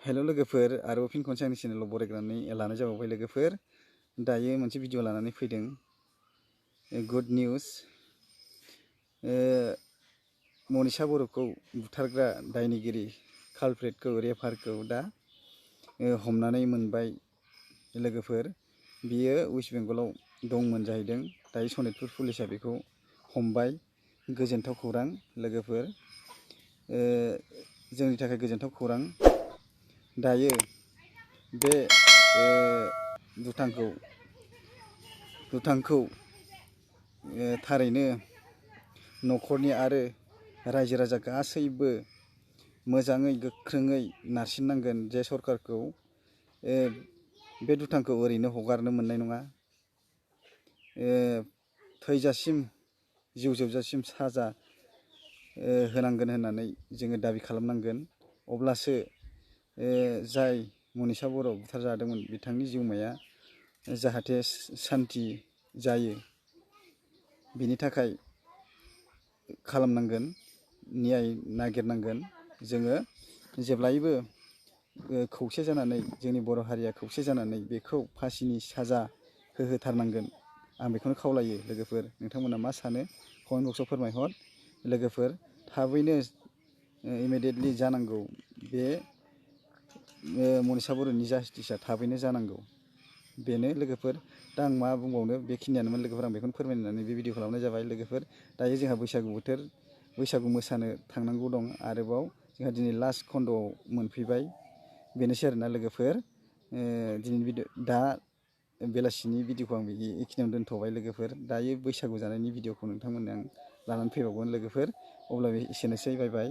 हेल' लोगोफोर आरोबाव फिन खनसे आंनि चेनेलाव बरायग्रानै लानाय जाबावबाय लोगोफोर। दायो मोनसे भिडिअ लानानै फैदों। Good news. मनिषा बर'खौ बुथारग्रा दायनिगिरि कालप्रेटखौ रेपारखौ दा हमनानै मोनबाय लोगोफोर। बियो वेस्ट बेंगलाव दंमोन जाहैदों। दायो सनितपुर पुलिसा बेखौ हमबाय। गोजोनथाव खौरां लोगोफोर, जोंनि थाखाय गोजोनथाव खौरां। दायो बे दुथांखौ थारैनो न'खरनि आरो रायजो राजा गासैबो मोजाङै गोख्रोङै नारसिननांगोन जे सरकारखौ बे दुथांखौ ओरैनो हगारनो मोननाय नङा। थैजासिम जिउ जोबजासिम साजा होनांगोन होननानै जोङो दाबि खालामनांगोन। अब्लासो जाय मनिषा बर' बुथारजादोंमोन बिथांनि जिउमाया जाहाथे सान्थि जायो, बिनि थाखाय खालामनांगोन, न्याय नागिरनांगोन। जोङो जेब्लायबो खौसे जानानै, जोंनि बर' हारिया खौसे जानानै बेखौ फासिनि साजा होथारनांगोन। आं बेखौनो खावलायो लोगोफोर। नोंथांमोना मा सानो कमेन्ट बक्सआव फोरमायहर लोगोफोर। थाबैनो इमिडियेटलि जानांगौ। बे मनिषा बर'नि जास्टिसा थाबैनो जानांगौ। बेनो लोगोफोर। दा आं मा बुंबावनो, बेखिनियानोमोन लोगोफोर। आं बेखौनो फोरमायनानै बे भिडिअ खालामनाय जाबाय लोगोफोर। दायो जोंहा बैसागु बोथोर, बैसागु मोसानो थांनांगौ दं। आरोबाव जोंहा दिनै लास्ट खन्द'आव मोनफैबाय। बेनोसै आरोना लोगोफोर। दिनैनि भिडिअ, दा बेलासिनि भिडिअखौ आं बेखिनियावनो दोनथ'बाय लोगोफोर। दायो बैसागु जानायनि भिडिअखौ नोंथांमोननो आं लानानै फैबावगोन लोगोफोर। अब्ला एसेनोसै, बाय बाय।